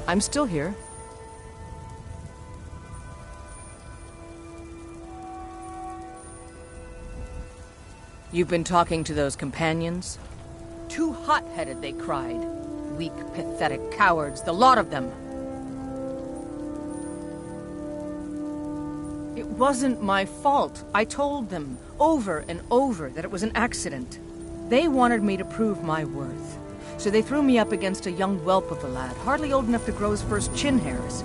I'm still here. You've been talking to those companions? Too hot-headed, they cried. Weak, pathetic cowards, the lot of them. It wasn't my fault. I told them, over and over, that it was an accident. They wanted me to prove my worth. So they threw me up against a young whelp of a lad, hardly old enough to grow his first chin hairs.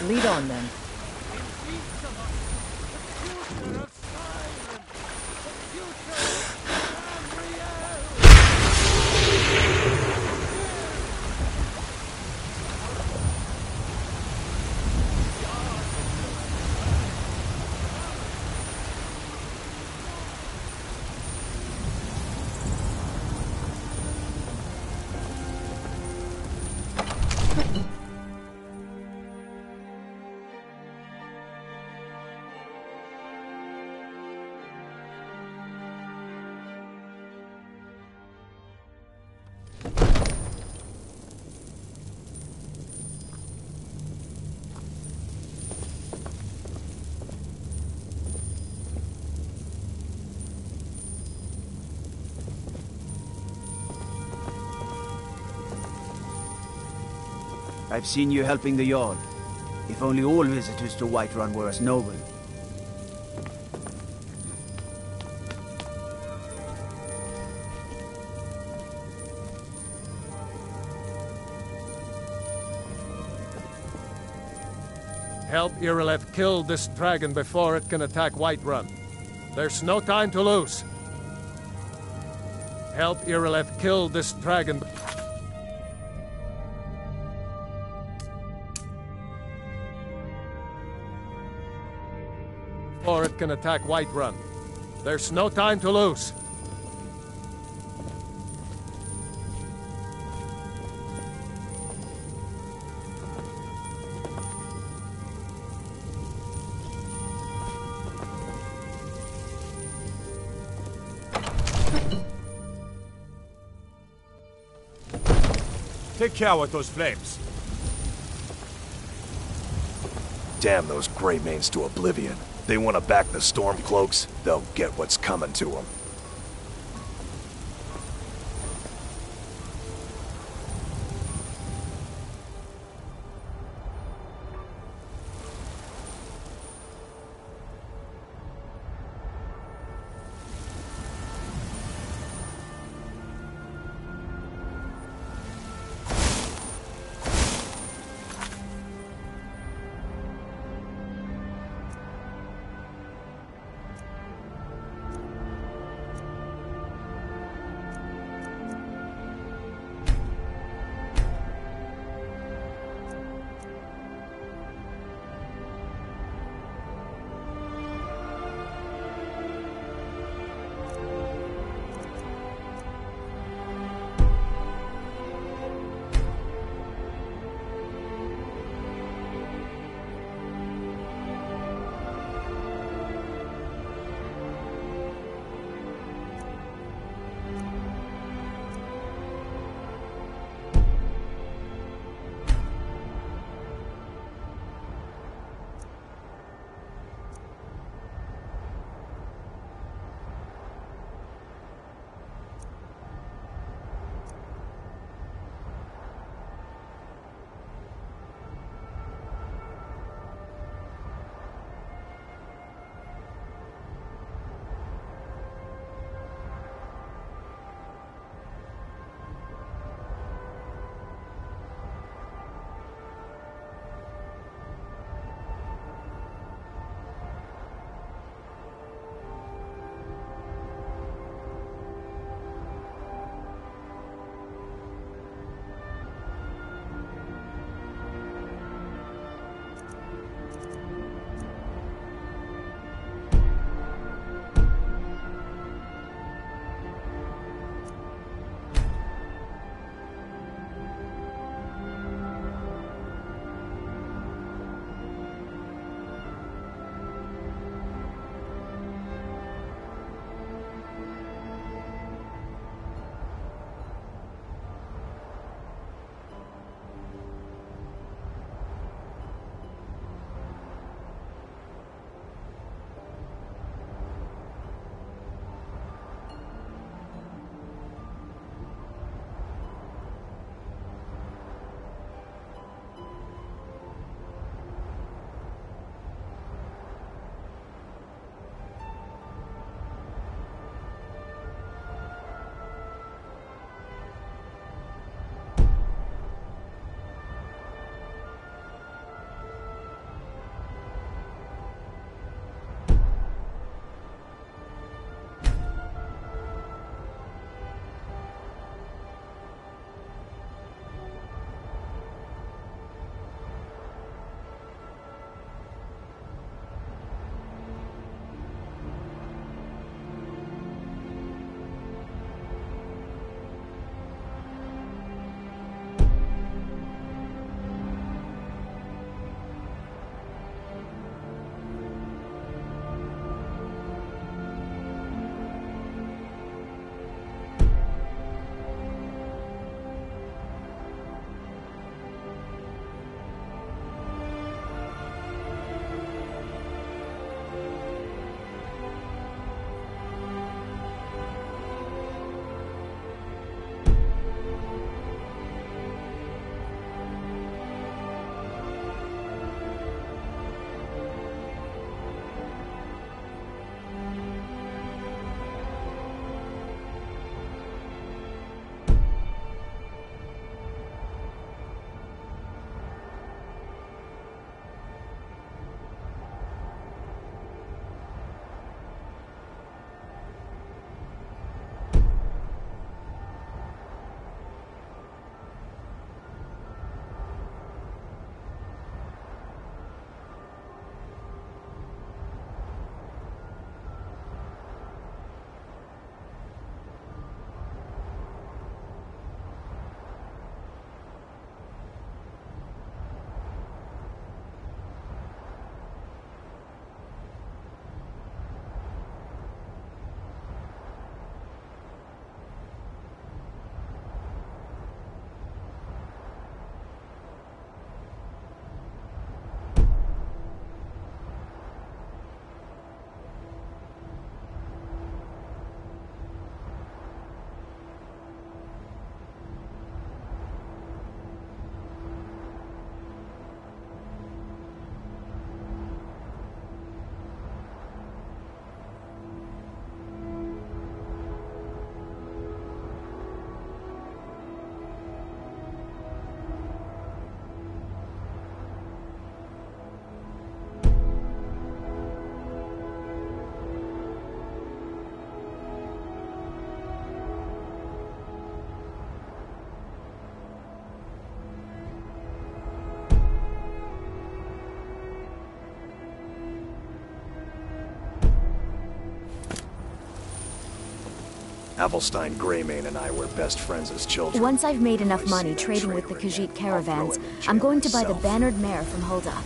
Lead on, then. I've seen you helping the Jarl. If only all visitors to Whiterun were as noble. Help Irileth kill this dragon before it can attack Whiterun. There's no time to lose. Help Irileth kill this dragon. Before it can attack Whiterun. There's no time to lose. Take care with those flames. Damn those Greymanes to oblivion. They want to back the Stormcloaks, they'll get what's coming to them. Avelstein Greymane and I were best friends as children. Once I've made enough If I money see that trading with the traitor Khajiit again, caravans, I'll throw him in I'm jail going to buy the myself. bannered mare from Hulda.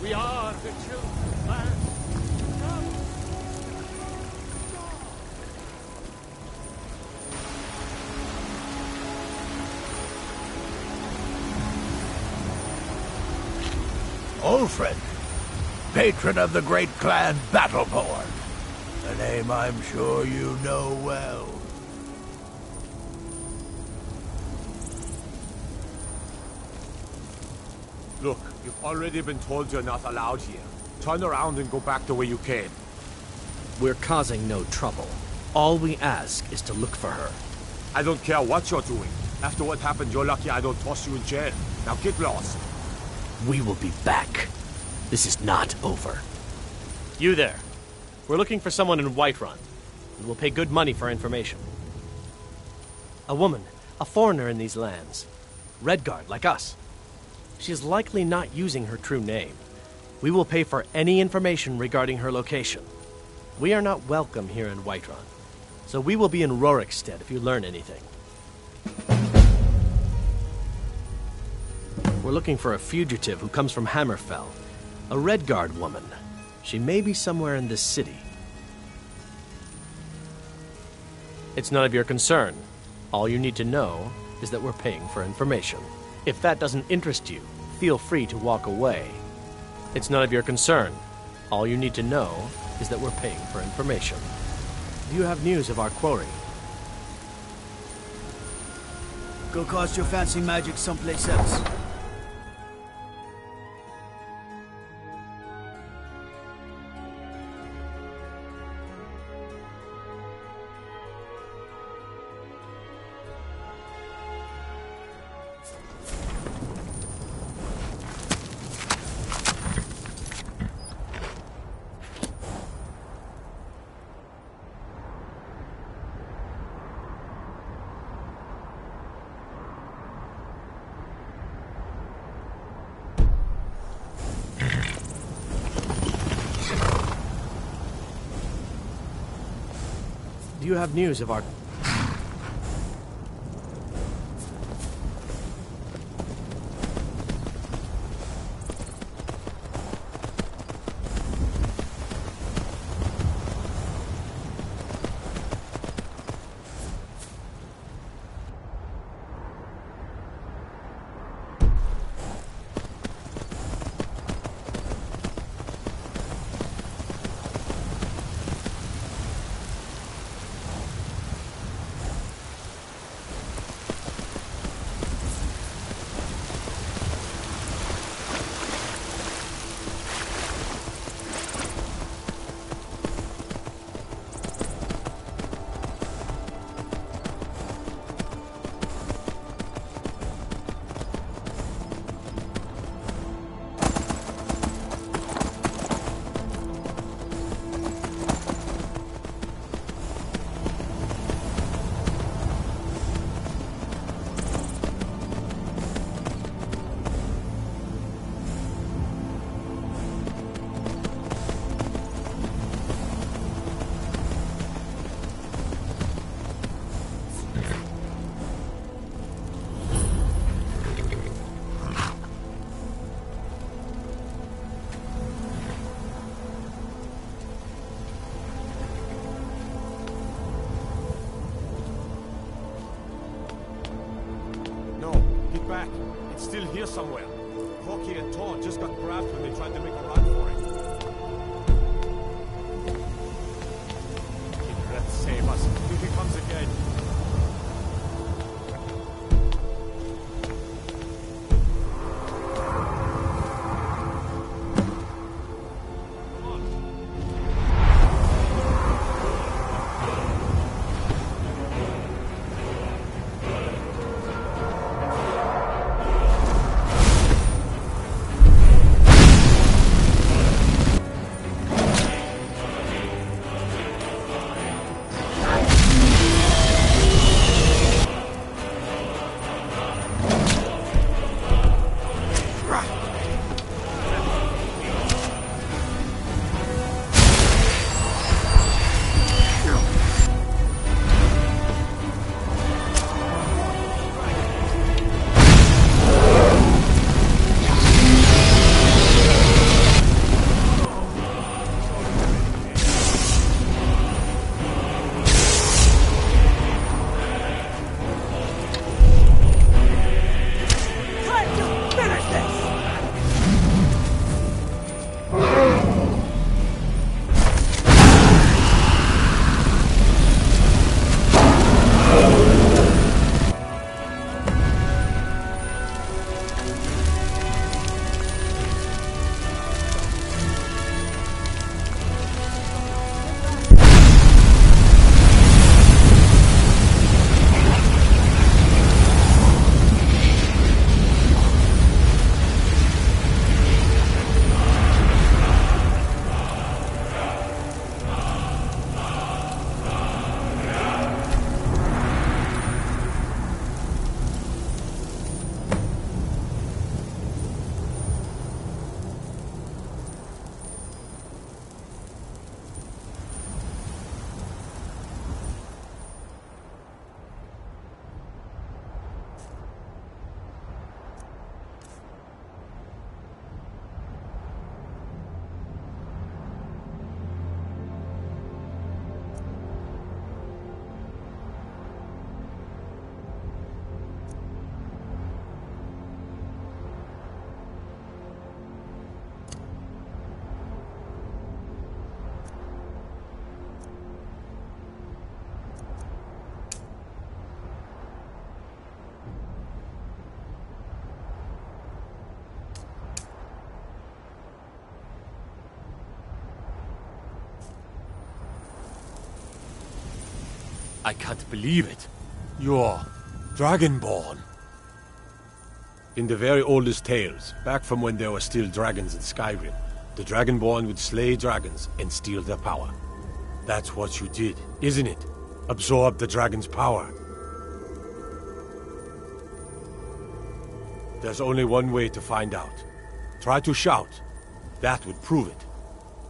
We are the children's land. Come. Ulfred, patron of the great clan Battleborn. A name I'm sure you know well. Look, you've already been told you're not allowed here. Turn around and go back the way you came. We're causing no trouble. All we ask is to look for her. I don't care what you're doing. After what happened, you're lucky I don't toss you in jail. Now get lost. We will be back. This is not over. You there. We're looking for someone in Whiterun, and we'll pay good money for information. A woman, a foreigner in these lands. Redguard, like us. She is likely not using her true name. We will pay for any information regarding her location. We are not welcome here in Whiterun, so we will be in Rorikstead if you learn anything. We're looking for a fugitive who comes from Hammerfell. A Redguard woman. She may be somewhere in this city. It's none of your concern. All you need to know is that we're paying for information. If that doesn't interest you, feel free to walk away. It's none of your concern. All you need to know is that we're paying for information. Do you have news of our quarry? Go cast your fancy magic someplace else. Do you have news of our... still here somewhere. Corky and Tor just got grabbed when they tried to make a run for it. Let's save us. If he comes again. I can't believe it. You're Dragonborn. In the very oldest tales, back from when there were still dragons in Skyrim, the Dragonborn would slay dragons and steal their power. That's what you did, isn't it? Absorb the dragon's power. There's only one way to find out. Try to shout. That would prove it.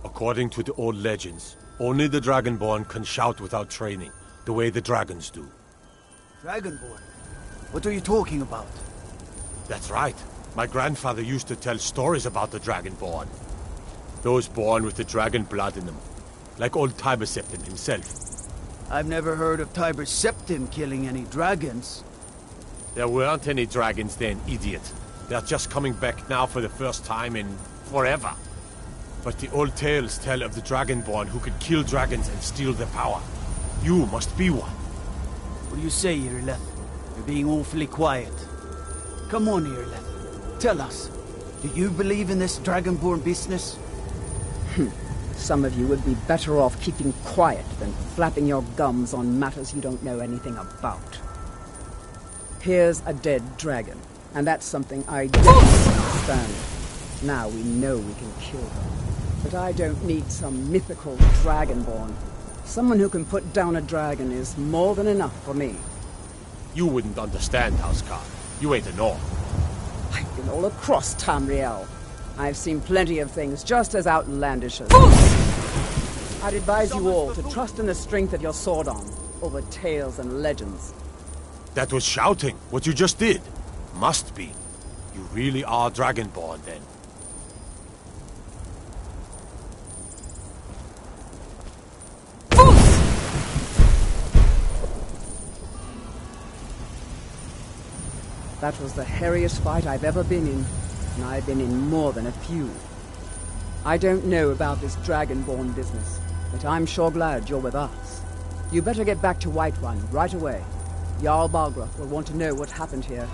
According to the old legends, only the Dragonborn can shout without training, the way the dragons do. Dragonborn? What are you talking about? That's right. My grandfather used to tell stories about the Dragonborn. Those born with the dragon blood in them. Like old Tiber Septim himself. I've never heard of Tiber Septim killing any dragons. There weren't any dragons then, idiot. They're just coming back now for the first time in forever. But the old tales tell of the Dragonborn who could kill dragons and steal their power. You must be one. What do you say, Irileth? You're being awfully quiet. Come on, Irileth. Tell us. Do you believe in this Dragonborn business? Some of you would be better off keeping quiet than flapping your gums on matters you don't know anything about. Here's a dead dragon, and that's something I don't understand. Now we know we can kill them. But I don't need some mythical Dragonborn. Someone who can put down a dragon is more than enough for me. You wouldn't understand, Housecar. You ain't a Norn. I've been all across Tamriel. I've seen plenty of things just as outlandish as... I'd advise you all to trust in the strength of your sword arm over tales and legends. That was shouting, what you just did. Must be. You really are Dragonborn, then. That was the hairiest fight I've ever been in, and I've been in more than a few. I don't know about this Dragonborn business, but I'm sure glad you're with us. You better get back to Whiterun right away. Jarl Balgruuf will want to know what happened here.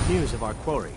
News of our quarry.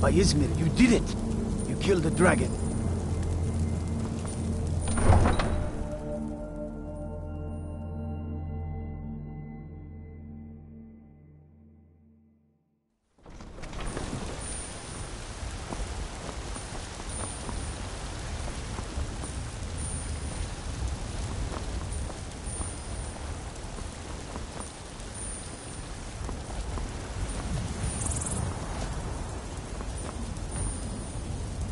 By Izmir, you did it! You killed the dragon.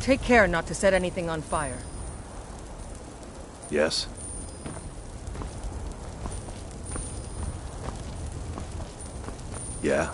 Take care not to set anything on fire. Yes? Yeah?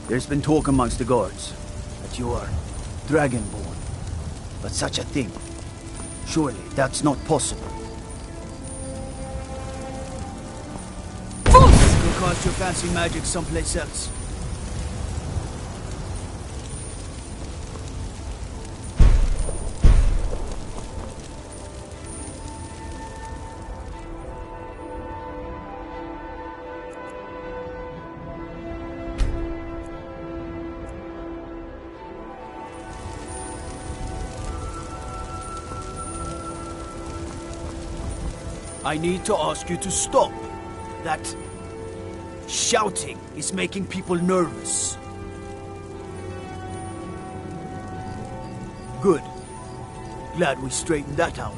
There's been talk amongst the guards that you are dragonborn. But such a thing, surely that's not possible. Go cast your fancy magic someplace else. I need to ask you to stop. That shouting is making people nervous. Good. Glad we straightened that out.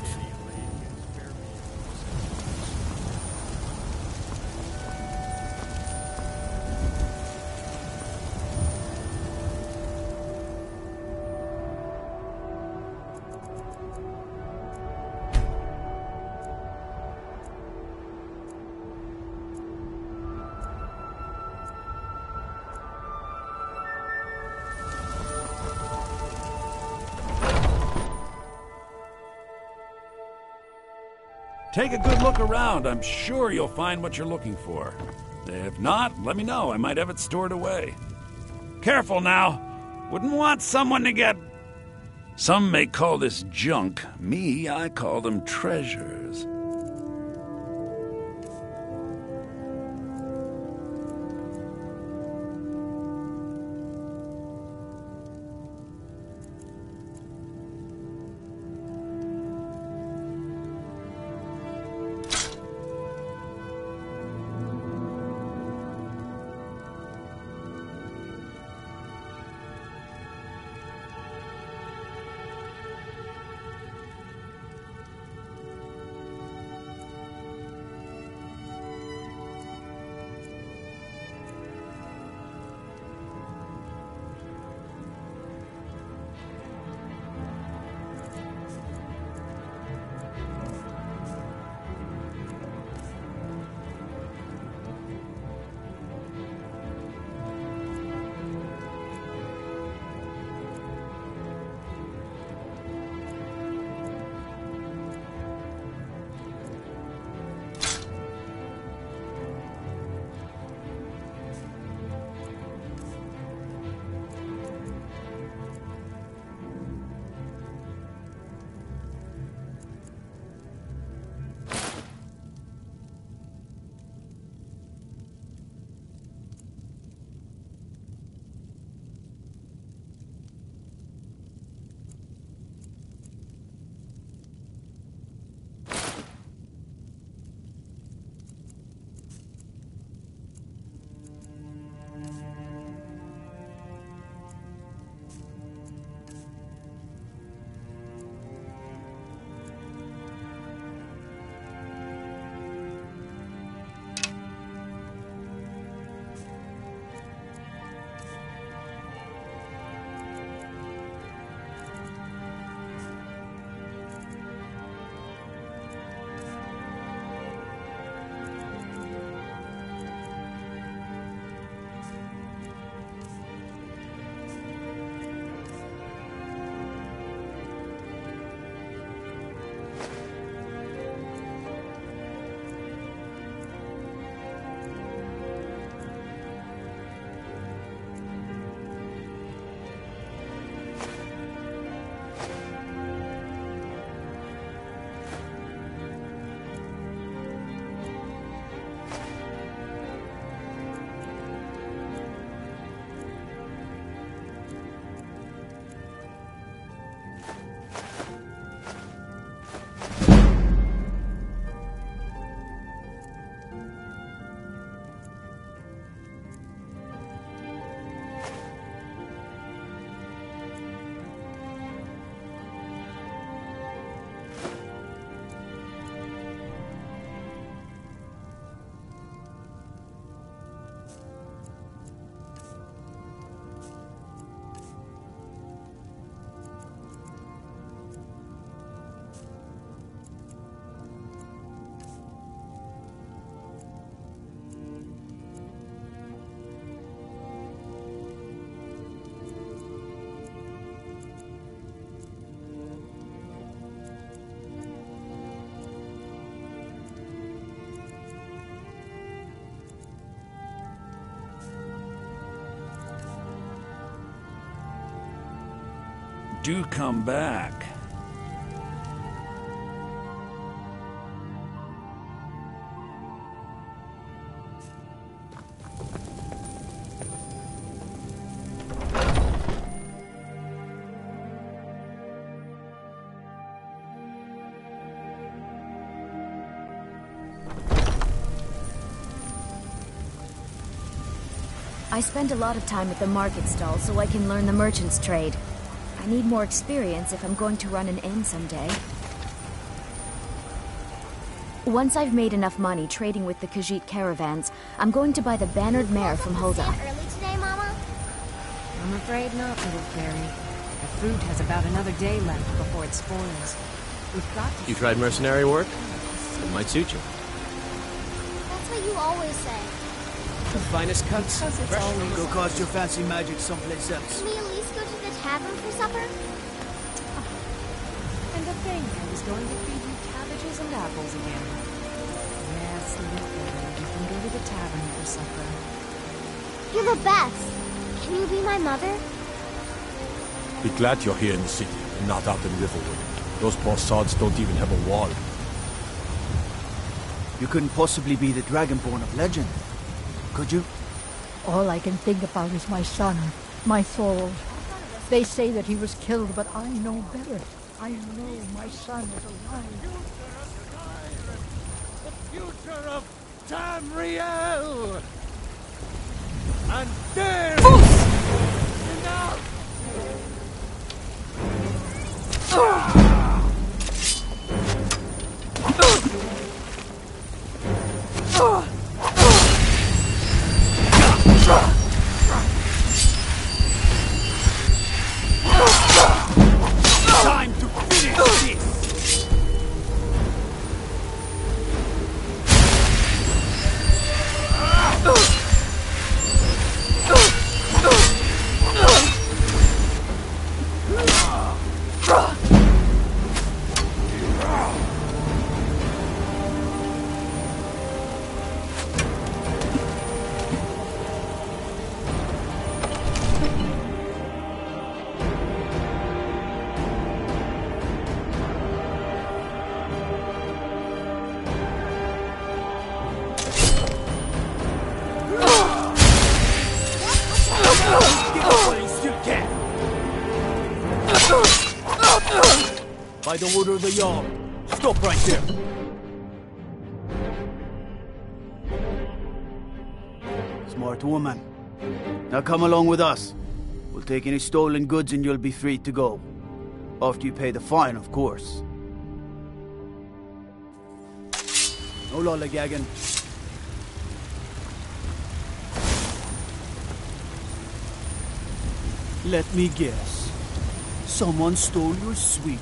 Take a good look around. I'm sure you'll find what you're looking for. If not, let me know. I might have it stored away. Careful now. Wouldn't want someone to get... Some may call this junk. Me, I call them treasures. do come back. I spend a lot of time at the market stall so I can learn the merchant's trade. I need more experience if I'm going to run an inn someday. Once I've made enough money trading with the Khajiit caravans, I'm going to buy the bannered mare from Hulda. Early today, Mama? I'm afraid not, little fairy. The fruit has about another day left before it spoils. We've got to... You tried mercenary work? It might suit you. That's what you always say. The finest cuts. Go cast your fancy magic someplace else. Can we at least go to the tavern for supper? And to think I was going to feed you cabbages and apples again. Yes, little fairy, you can go to the tavern for supper. You're the best. Can you be my mother? Be glad you're here in the city, and not out in Riverwood. Those poor sods don't even have a wall. You couldn't possibly be the Dragonborn of legend, could you? All I can think about is my son, my Thor. They say that he was killed, but I know better. I know my son is alive. The future of Tamriel! And there! Enough! Time to finish this! By the order of the Jarl, stop right there. Smart woman. Now come along with us. We'll take any stolen goods and you'll be free to go. After you pay the fine, of course. No lollygagging. Let me guess. Someone stole your sweet.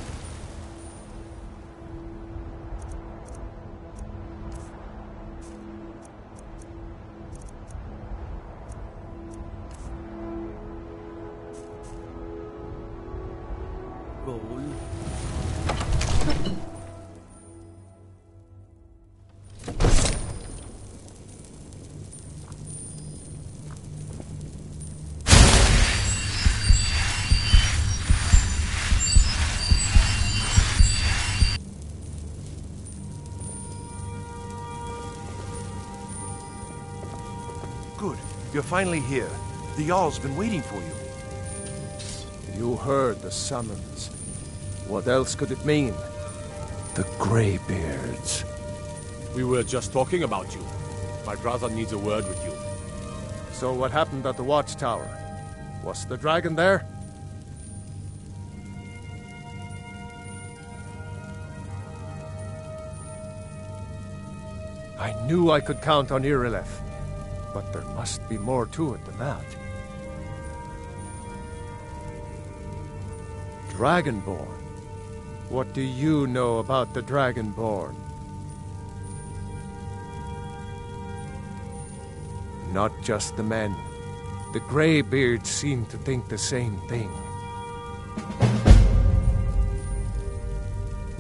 Roll. Good. You're finally here. The Jarl's been waiting for you. You heard the summons. What else could it mean? The Greybeards. We were just talking about you. My brother needs a word with you. So what happened at the watchtower? Was the dragon there? I knew I could count on Irileth, but there must be more to it than that. Dragonborn? What do you know about the Dragonborn? Not just the men. The Greybeards seem to think the same thing.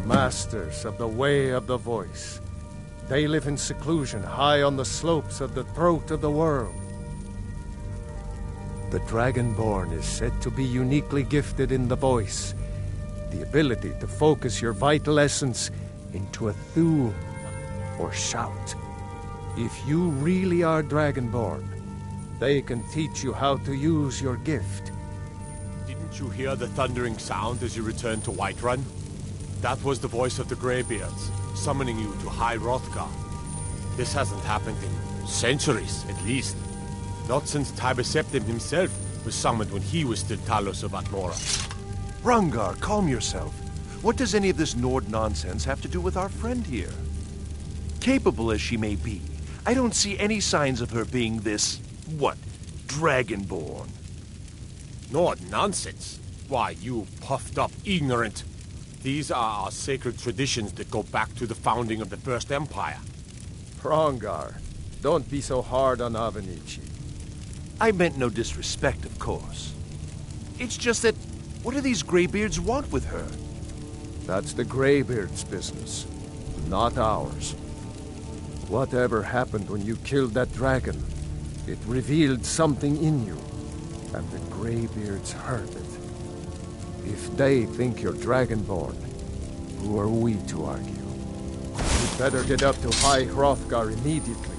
Masters of the Way of the Voice. They live in seclusion high on the slopes of the throat of the world. The Dragonborn is said to be uniquely gifted in the voice, the ability to focus your vital essence into a thum or shout. If you really are Dragonborn, they can teach you how to use your gift. Didn't you hear the thundering sound as you returned to Whiterun? That was the voice of the Greybeards, summoning you to High Hrothgar. This hasn't happened in centuries, at least. Not since Tiber Septim himself was summoned when he was still Talos of Atmora. Rungar, calm yourself. What does any of this Nord nonsense have to do with our friend here? Capable as she may be, I don't see any signs of her being this, Dragonborn. Nord nonsense? Why, you puffed up ignorant. These are our sacred traditions that go back to the founding of the First Empire. Hrongar, don't be so hard on Avenici. I meant no disrespect, of course. It's just that, what do these Greybeards want with her? That's the Greybeards' business, not ours. Whatever happened when you killed that dragon, it revealed something in you, and the Greybeards heard it. If they think you're Dragonborn, who are we to argue? You'd better get up to High Hrothgar immediately.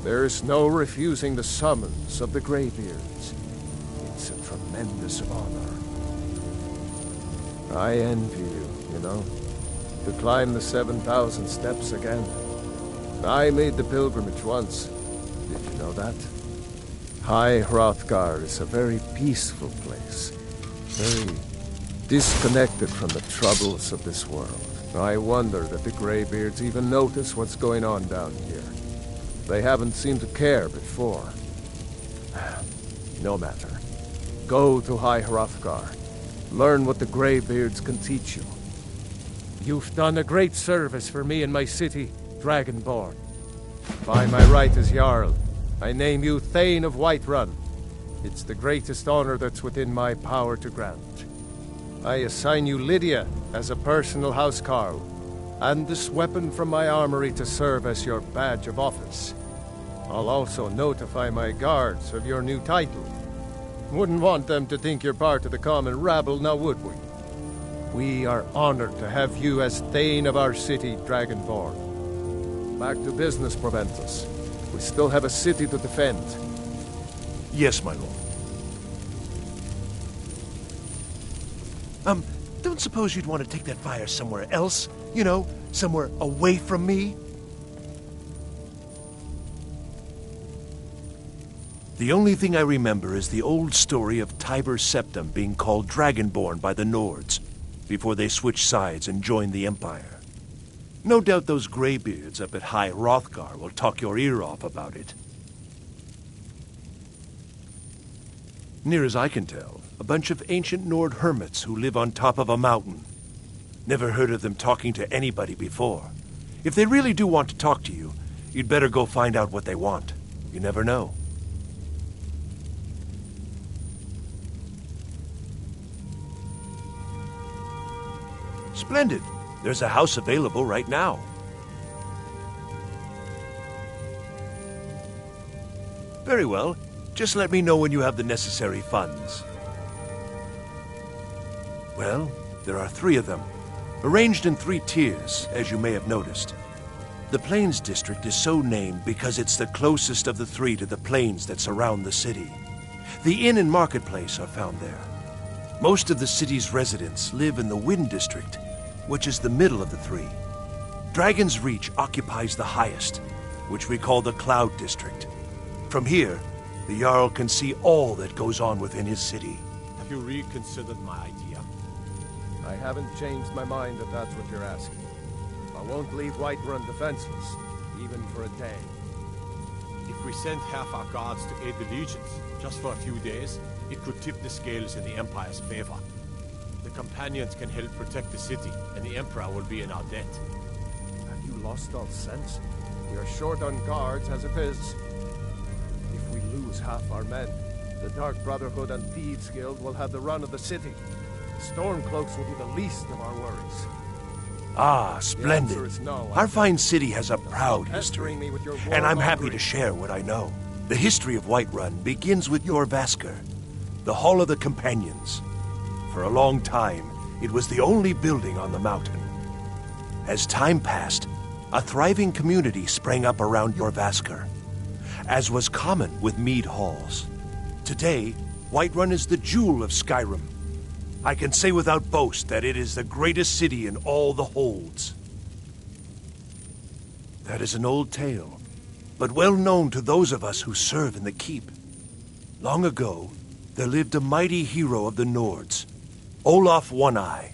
There's no refusing the summons of the Greybeards. It's a tremendous honor. I envy you know, to climb the 7,000 steps again. I made the pilgrimage once. Did you know that? High Hrothgar is a very peaceful place. Very disconnected from the troubles of this world. I wonder that the Greybeards even notice what's going on down here. They haven't seemed to care before. No matter. Go to High Hrothgar. Learn what the Greybeards can teach you. You've done a great service for me and my city, Dragonborn. By my right as Jarl, I name you Thane of Whiterun. It's the greatest honor that's within my power to grant. I assign you Lydia as a personal housecarl, and this weapon from my armory to serve as your badge of office. I'll also notify my guards of your new title. Wouldn't want them to think you're part of the common rabble, now would we? We are honored to have you as Thane of our city, Dragonborn. Back to business, Proventus. We still have a city to defend. Yes, my lord. Don't suppose you'd want to take that fire somewhere else? You know, somewhere away from me? The only thing I remember is the old story of Tiber Septim being called Dragonborn by the Nords, before they switched sides and joined the Empire. No doubt those Greybeards up at High Hrothgar will talk your ear off about it. Near as I can tell, a bunch of ancient Nord hermits who live on top of a mountain. Never heard of them talking to anybody before. If they really do want to talk to you, you'd better go find out what they want. You never know. Splendid. There's a house available right now. Very well. Just let me know when you have the necessary funds. Well, there are 3 of them, arranged in 3 tiers, as you may have noticed. The Plains District is so named because it's the closest of the 3 to the plains that surround the city. The inn and marketplace are found there. Most of the city's residents live in the Wind District, which is the middle of the 3. Dragon's Reach occupies the highest, which we call the Cloud District. From here, the Jarl can see all that goes on within his city. Have you reconsidered my idea? I haven't changed my mind if that's what you're asking. I won't leave Whiterun defenseless, even for a day. If we sent half our guards to aid the legions, just for a few days, it could tip the scales in the Empire's favor. The companions can help protect the city, and the Emperor will be in our debt. Have you lost all sense? We are short on guards as it is. If we lose half our men, the Dark Brotherhood and Thieves Guild will have the run of the city. The Stormcloaks will be the least of our worries. Ah, splendid. No, our fine city has a proud history, and I'm happy to share what I know. The history of Whiterun begins with Jorvaskr, the Hall of the Companions. For a long time, it was the only building on the mountain. As time passed, a thriving community sprang up around Jorrvaskr, as was common with mead halls. Today, Whiterun is the jewel of Skyrim. I can say without boast that it is the greatest city in all the holds. That is an old tale, but well known to those of us who serve in the keep. Long ago, there lived a mighty hero of the Nords, Olaf One-Eye.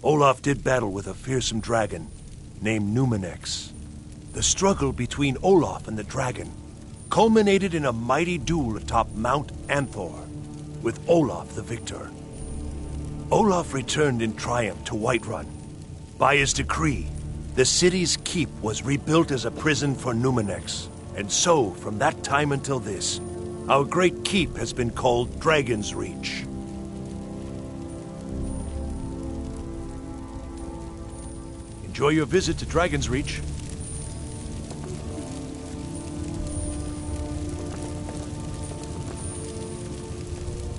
Olaf did battle with a fearsome dragon named Numenex. The struggle between Olaf and the dragon culminated in a mighty duel atop Mount Anthor, with Olaf the victor. Olaf returned in triumph to Whiterun. By his decree, the city's keep was rebuilt as a prison for Numenex, and so, from that time until this, our great keep has been called Dragon's Reach. Enjoy your visit to Dragon's Reach.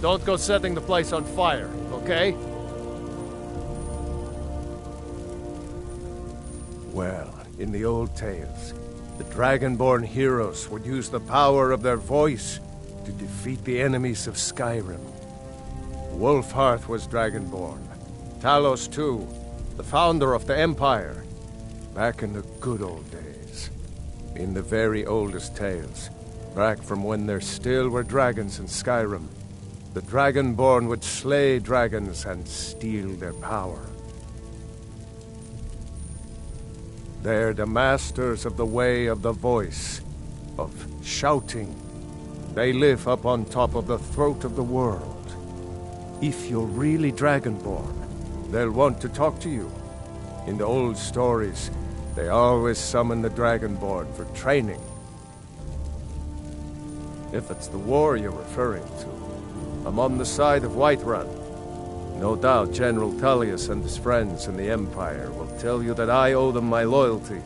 Don't go setting the place on fire, okay? Well, in the old tales, the Dragonborn heroes would use the power of their voice to defeat the enemies of Skyrim. Wolfhearth was Dragonborn. Talos, too, the founder of the Empire. Back in the good old days. In the very oldest tales, back from when there still were dragons in Skyrim, the Dragonborn would slay dragons and steal their power. They're the masters of the way of the voice, of shouting. They live up on top of the throat of the world. If you're really Dragonborn, they'll want to talk to you. In the old stories, they always summon the Dragonborn for training. If it's the war you're referring to, I'm on the side of Whiterun. No doubt General Tullius and his friends in the Empire will tell you that I owe them my loyalty.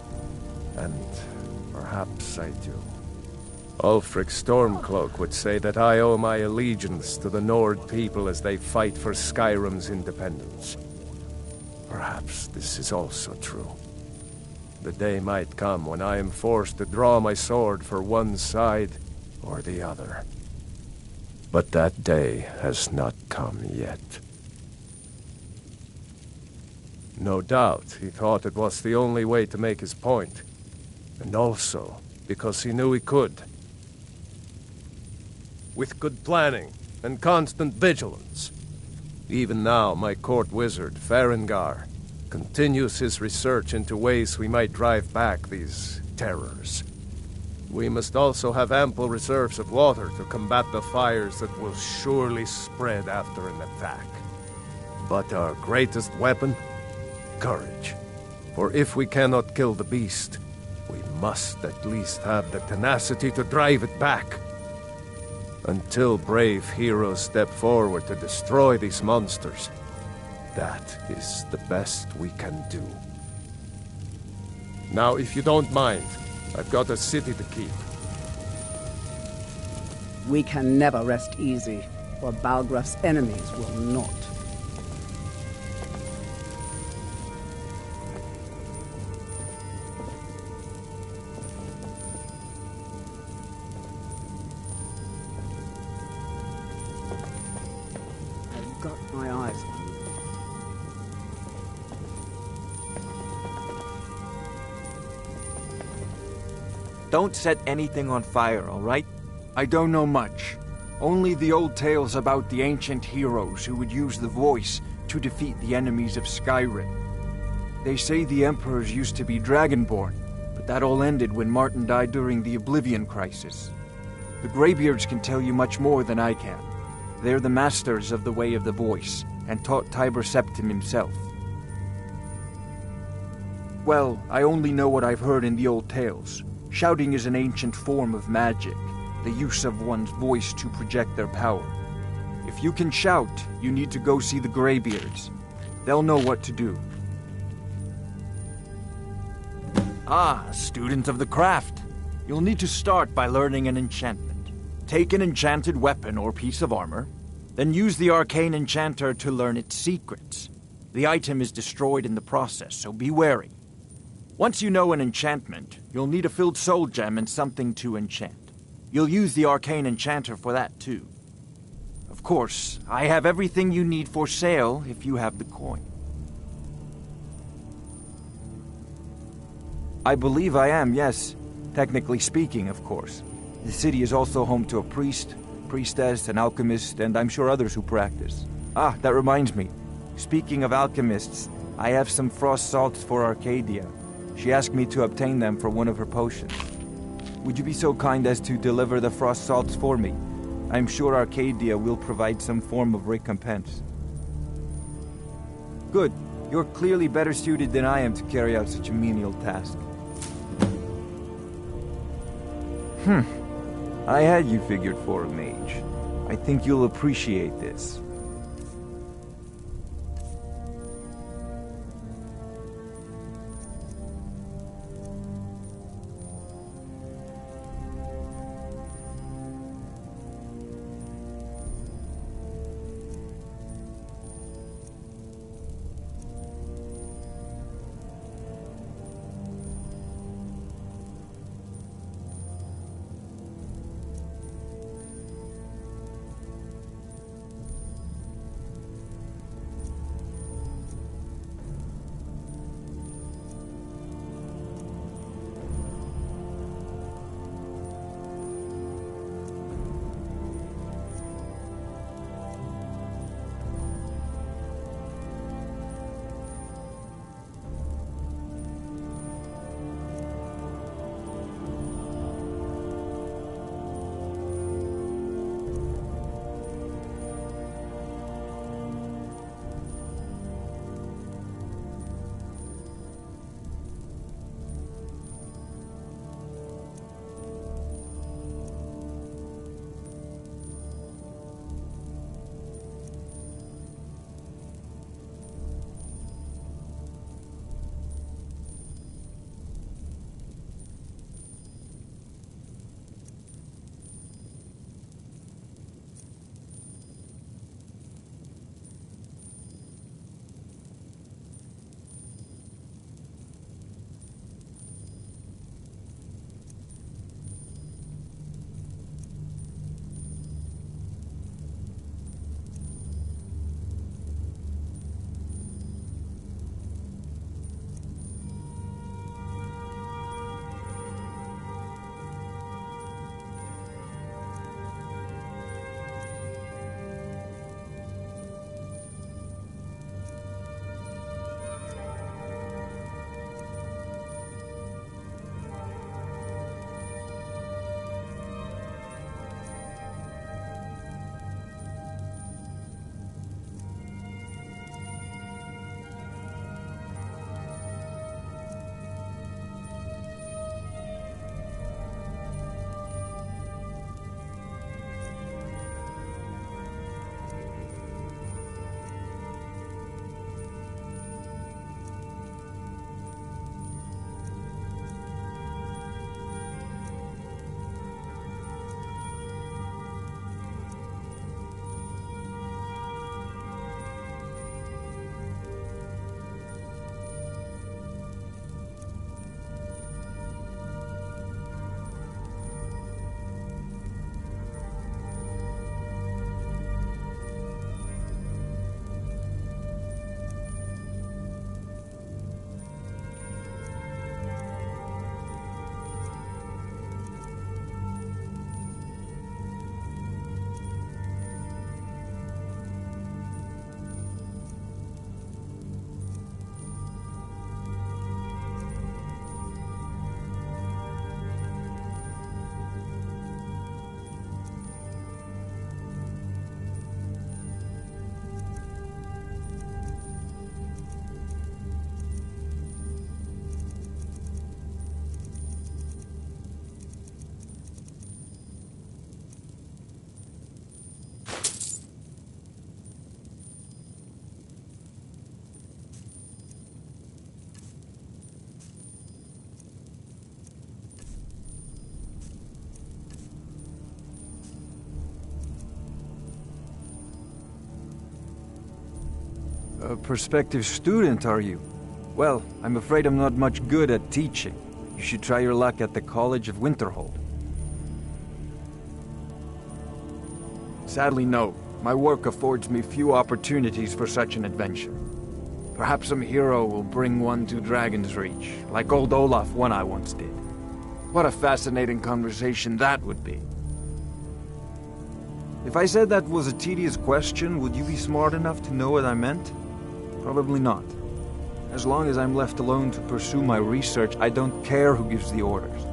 And perhaps I do. Ulfric Stormcloak would say that I owe my allegiance to the Nord people as they fight for Skyrim's independence. Perhaps this is also true. The day might come when I am forced to draw my sword for one side or the other. But that day has not come yet. No doubt he thought it was the only way to make his point, and also because he knew he could. With good planning and constant vigilance. Even now, my court wizard, Farengar, continues his research into ways we might drive back these terrors. We must also have ample reserves of water to combat the fires that will surely spread after an attack. But our greatest weapon? Courage. For if we cannot kill the beast, we must at least have the tenacity to drive it back. Until brave heroes step forward to destroy these monsters, that is the best we can do. Now, if you don't mind, I've got a city to keep. We can never rest easy, for Balgraf's enemies will not. I've got my eyes on you. Don't set anything on fire, all right? I don't know much. Only the old tales about the ancient heroes who would use the voice to defeat the enemies of Skyrim. They say the emperors used to be Dragonborn, but that all ended when Martin died during the Oblivion Crisis. The Greybeards can tell you much more than I can. They're the masters of the way of the voice, and taught Tiber Septim himself. Well, I only know what I've heard in the old tales. Shouting is an ancient form of magic, the use of one's voice to project their power. If you can shout, you need to go see the Greybeards. They'll know what to do. Ah, student of the craft. You'll need to start by learning an enchantment. Take an enchanted weapon or piece of armor, Then use the arcane enchanter to learn its secrets. The item is destroyed in the process, so be wary. Once you know an enchantment, you'll need a filled soul gem and something to enchant. You'll use the arcane enchanter for that too. Of course, I have everything you need for sale if you have the coin. I believe I am, yes. Technically speaking, of course. The city is also home to a priest, priestess, an alchemist, and I'm sure others who practice. Ah, that reminds me. Speaking of alchemists, I have some frost salts for Arcadia. She asked me to obtain them for one of her potions. Would you be so kind as to deliver the frost salts for me? I'm sure Arcadia will provide some form of recompense. Good. You're clearly better suited than I am to carry out such a menial task. I had you figured for a mage. I think you'll appreciate this. A prospective student, are you? Well, I'm afraid I'm not much good at teaching. You should try your luck at the College of Winterhold. Sadly, no. My work affords me few opportunities for such an adventure. Perhaps some hero will bring one to Dragon's Reach, like old Olaf one I once did. What a fascinating conversation that would be. If I said that was a tedious question, would you be smart enough to know what I meant? Probably not. As long as I'm left alone to pursue my research, I don't care who gives the orders.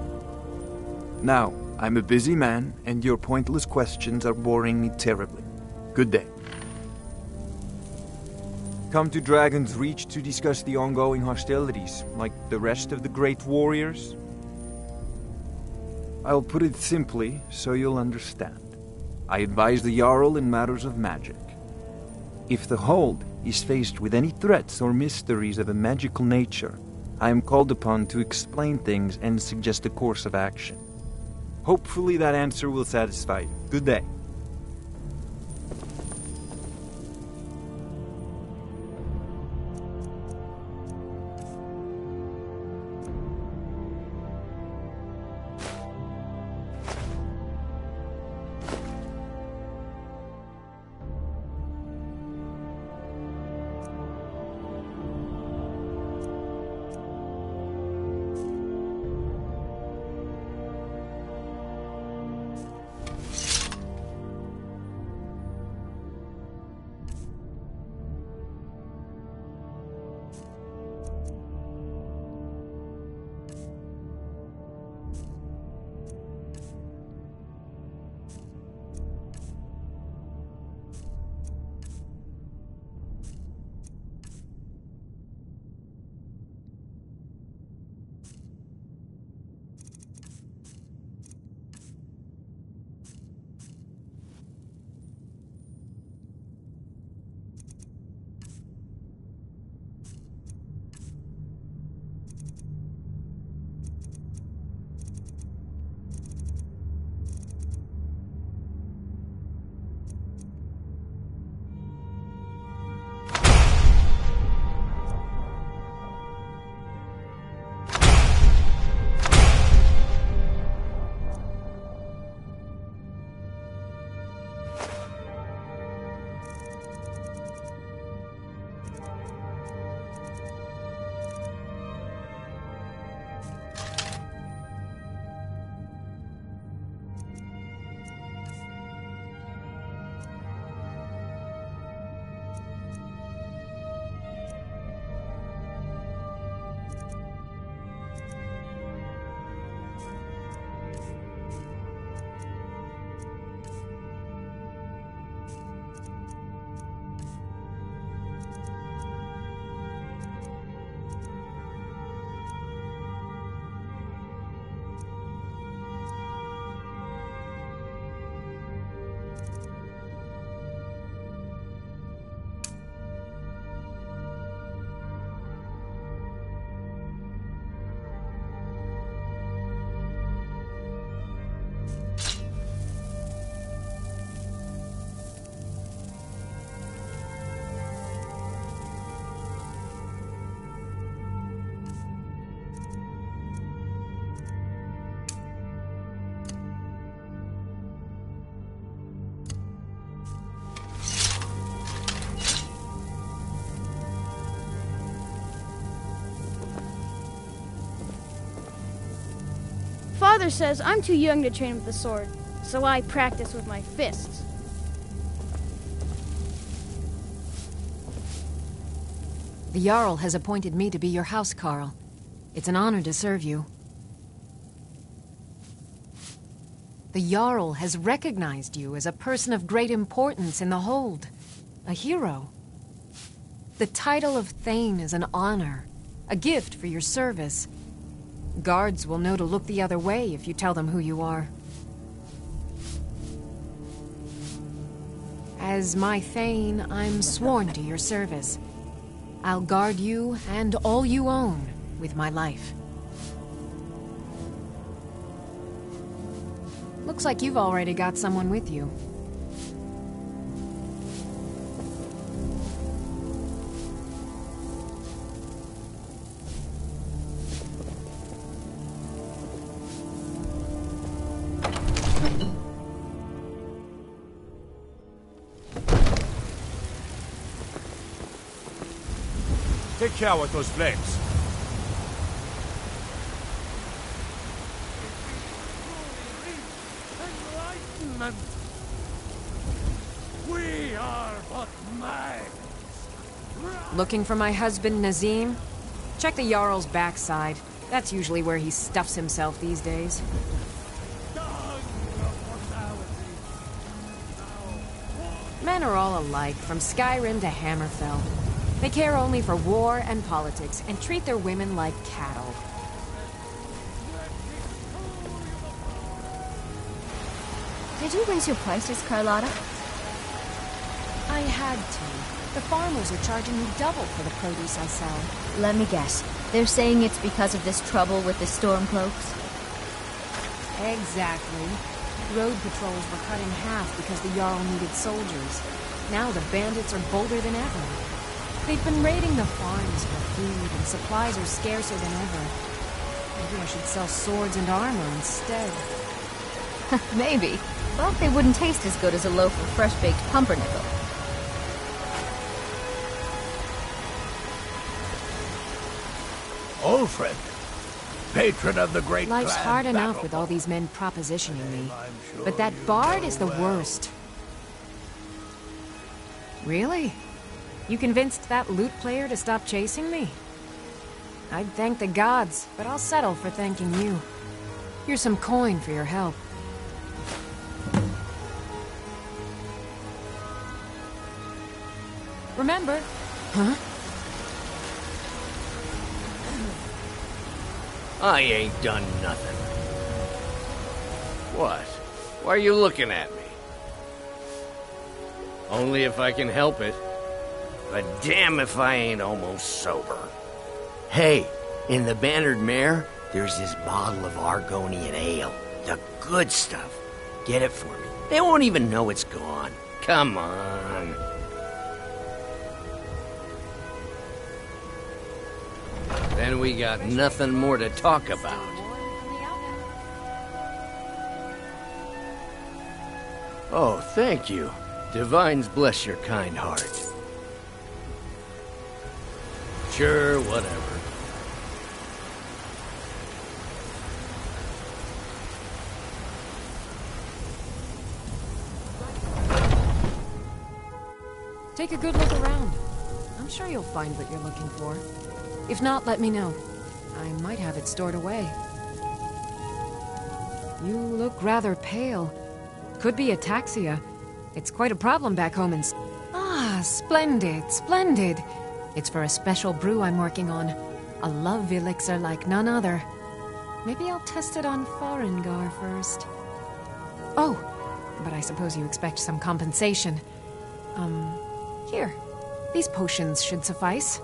Now, I'm a busy man, and your pointless questions are boring me terribly. Good day. Come to Dragon's Reach to discuss the ongoing hostilities, like the rest of the great warriors? I'll put it simply, so you'll understand. I advise the Jarl in matters of magic. If the Hold is faced with any threats or mysteries of a magical nature, I am called upon to explain things and suggest a course of action. Hopefully that answer will satisfy you. Good day. Father says I'm too young to train with the sword, so I practice with my fists. The Jarl has appointed me to be your housecarl. It's an honor to serve you. The Jarl has recognized you as a person of great importance in the Hold. A hero. The title of Thane is an honor, a gift for your service. Guards will know to look the other way if you tell them who you are. As my Thane, I'm sworn to your service. I'll guard you and all you own with my life. Looks like you've already got someone with you. Take care with those flames. Enlightenment. We are but mags. Looking for my husband, Nazim? Check the Jarl's backside. That's usually where he stuffs himself these days. Men are all alike, from Skyrim to Hammerfell. They care only for war and politics, and treat their women like cattle. Did you raise your prices, Carlotta? I had to. The farmers are charging me double for the produce I sell. Let me guess. They're saying it's because of this trouble with the Stormcloaks? Exactly. Road patrols were cut in half because the Jarl needed soldiers. Now the bandits are bolder than ever. They've been raiding the farms for food, and supplies are scarcer than ever. Maybe I should sell swords and armor instead. Maybe. But they wouldn't taste as good as a loaf of fresh-baked pumpernickel. Old friend. Patron of the great Life's clan hard enough battle. with all these men propositioning me. But that bard is the worst. Really? You convinced that lute player to stop chasing me? I'd thank the gods, but I'll settle for thanking you. Here's some coin for your help. Remember? Huh? I ain't done nothing. What? Why are you looking at me? Only if I can help it. But damn if I ain't almost sober. Hey, in the Bannered Mare, there's this bottle of Argonian ale. The good stuff. Get it for me. They won't even know it's gone. Come on. Then we got nothing more to talk about. Oh, thank you. Divines bless your kind heart. Sure, whatever. Take a good look around. I'm sure you'll find what you're looking for. If not, let me know. I might have it stored away. You look rather pale. Could be ataxia. It's quite a problem back home in... Ah, splendid, splendid. It's for a special brew I'm working on. A love elixir like none other. Maybe I'll test it on Farengar first. Oh, but I suppose you expect some compensation. Here. These potions should suffice.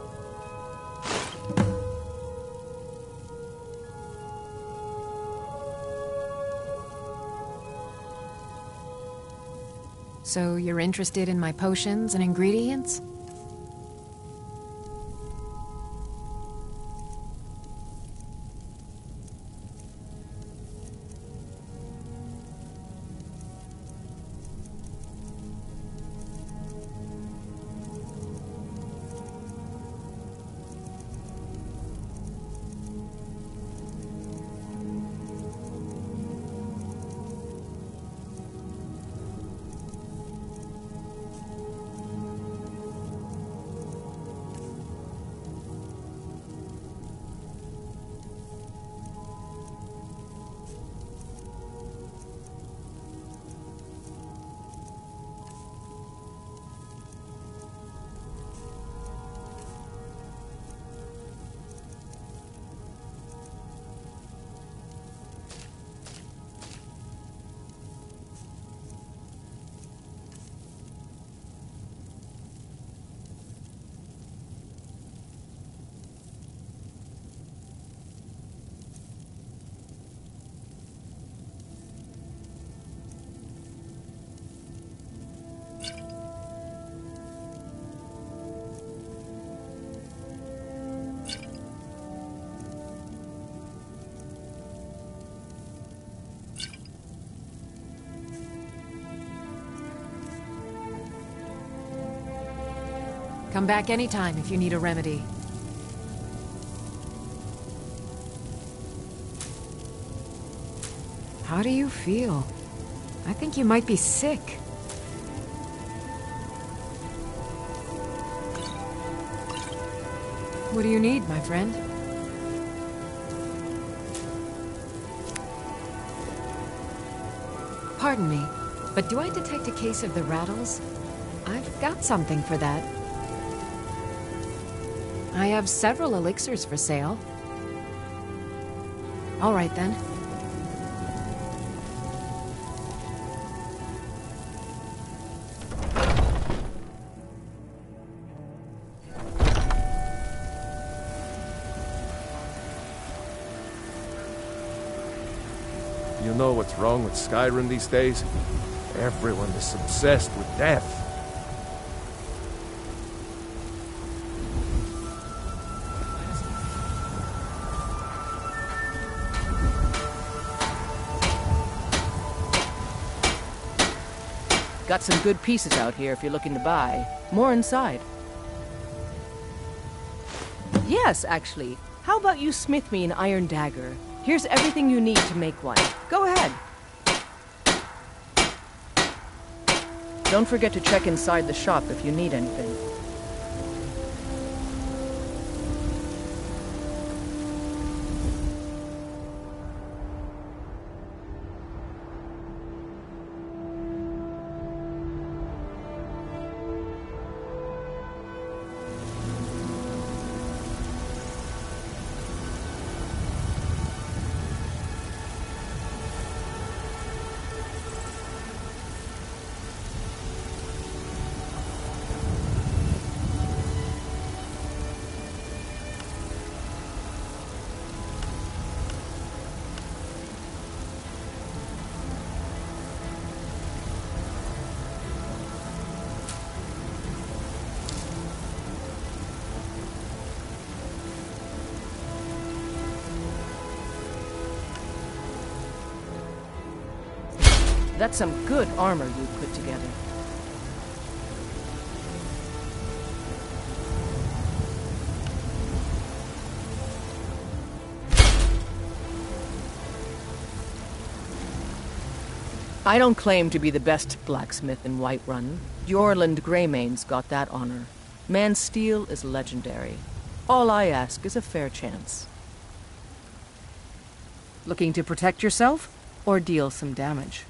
So you're interested in my potions and ingredients? Come back anytime if you need a remedy. How do you feel? I think you might be sick. What do you need, my friend? Pardon me, but do I detect a case of the rattles? I've got something for that. I have several elixirs for sale. All right, then. You know what's wrong with Skyrim these days? Everyone is obsessed with death. Got some good pieces out here if you're looking to buy. More inside. Yes, actually. How about you smith me an iron dagger? Here's everything you need to make one. Go ahead. Don't forget to check inside the shop if you need anything. That's some good armor you put together. I don't claim to be the best blacksmith in Whiterun. Jorland Greymane's got that honor. Man's steel is legendary. All I ask is a fair chance. Looking to protect yourself, or deal some damage?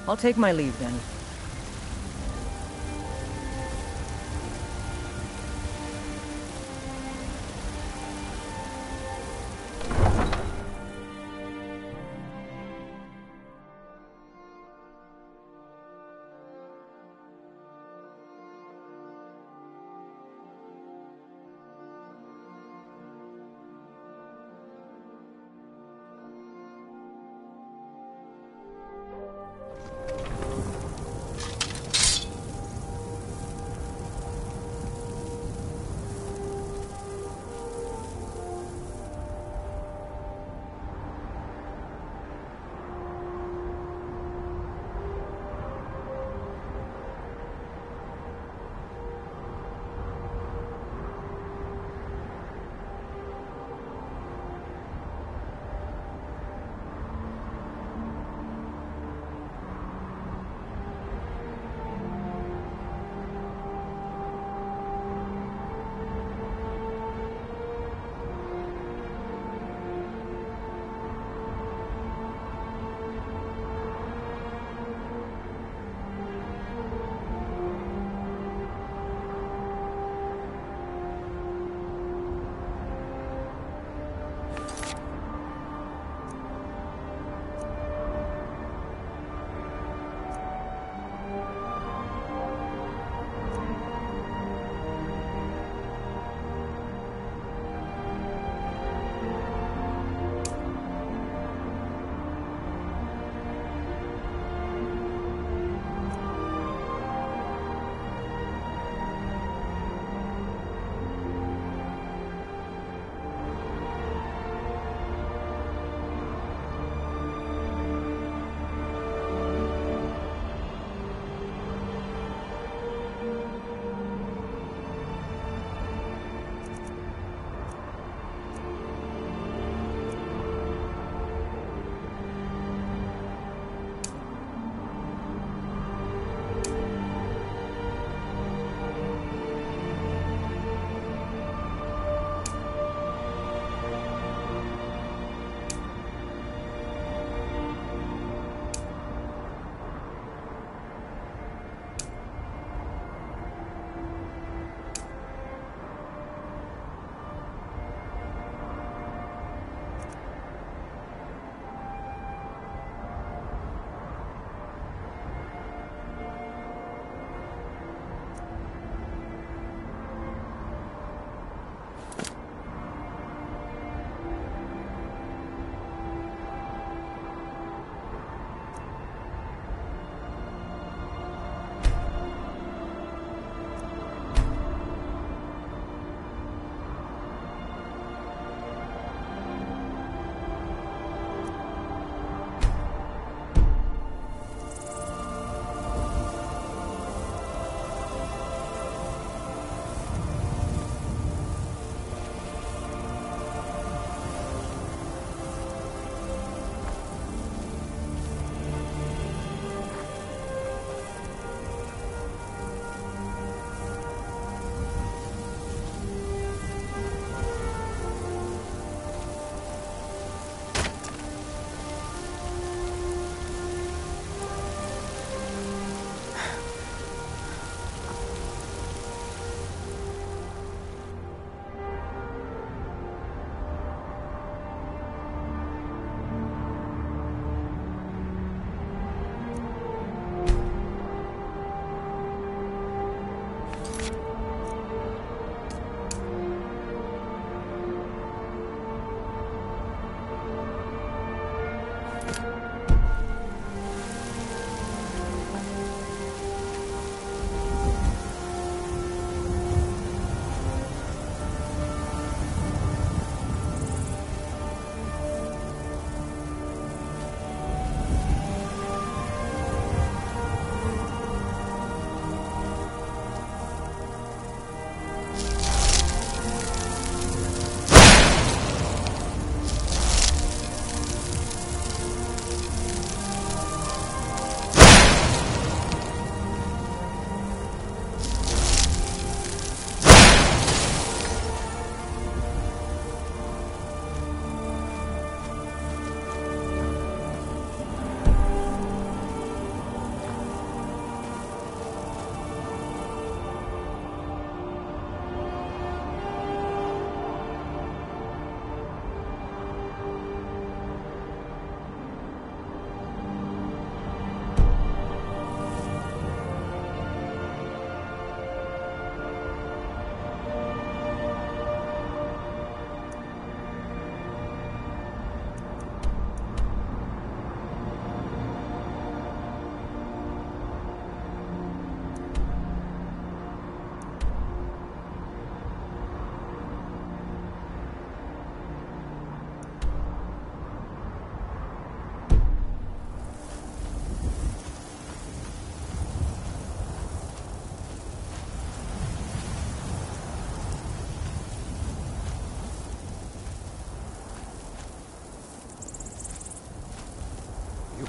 I'll take my leave then.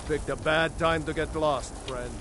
picked a bad time to get lost, friend.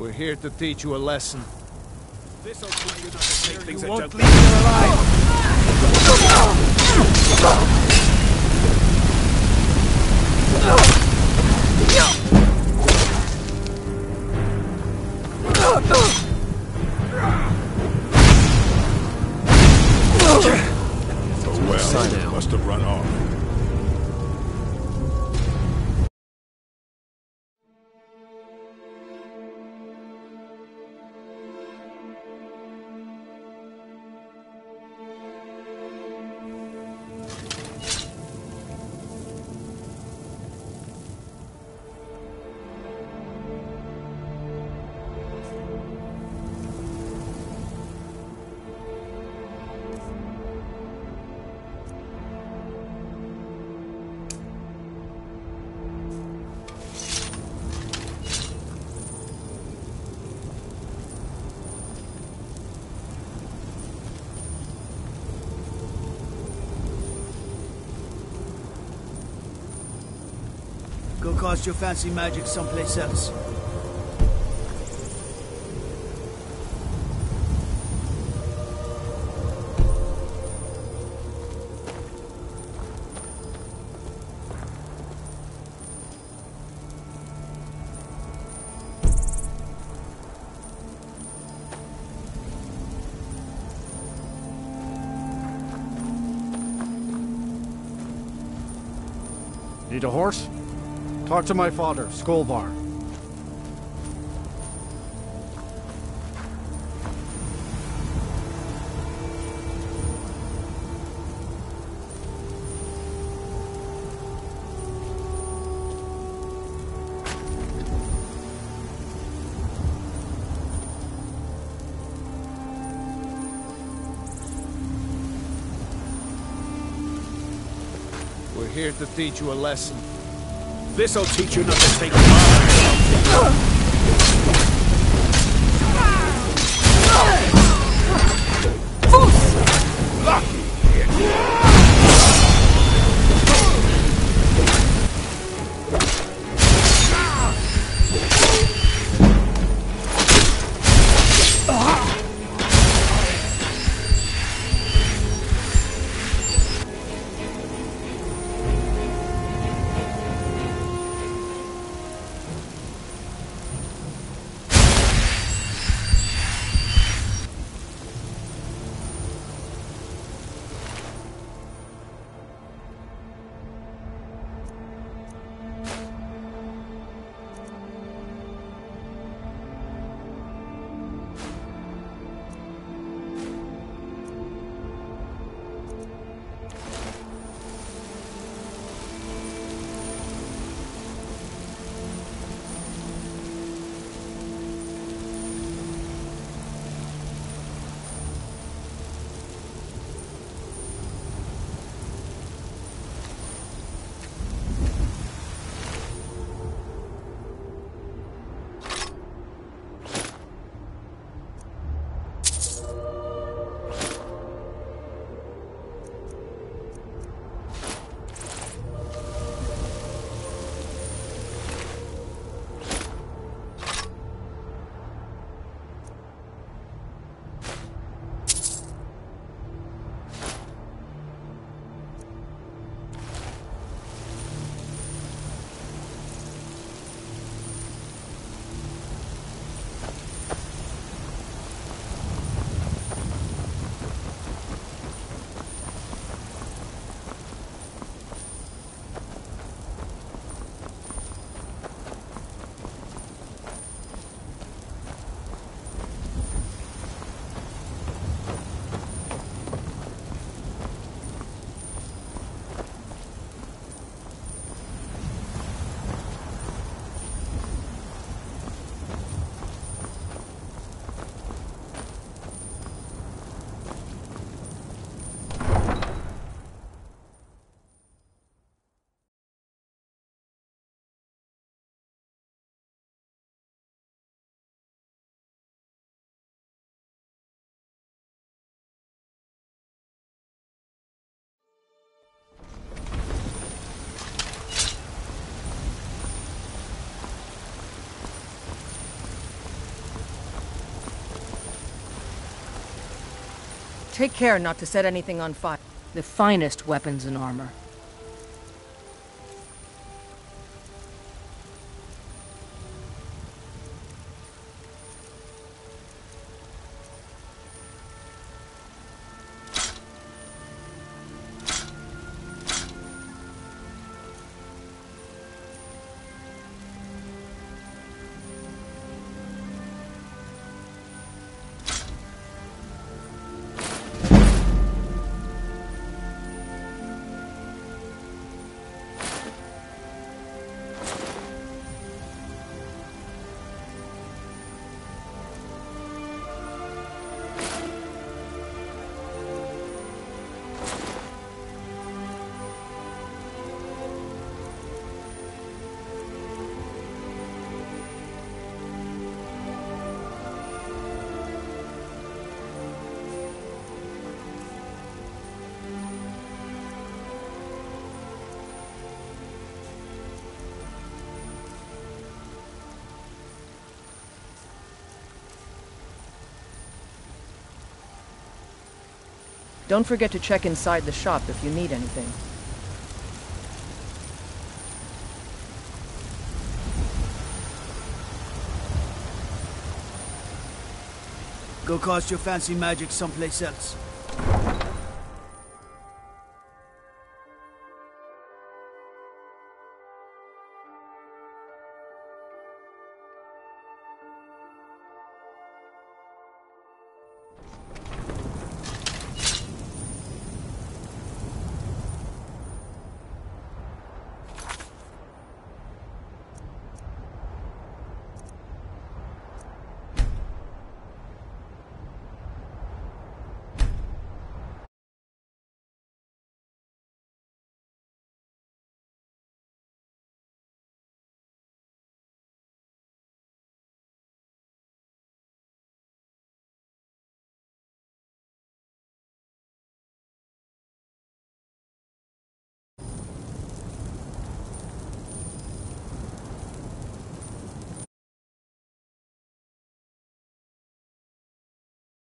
We're here to teach you a lesson. This'll teach you not to take things You that won't don't leave here alive! Oh well, must have run off. Go cast your fancy magic someplace else. Need a horse? Talk to my father, Skolvar. We're here to teach you a lesson. This'll teach you not to take Take care not to set anything on fire. The finest weapons and armor. Don't forget to check inside the shop if you need anything. Go cast your fancy magic someplace else.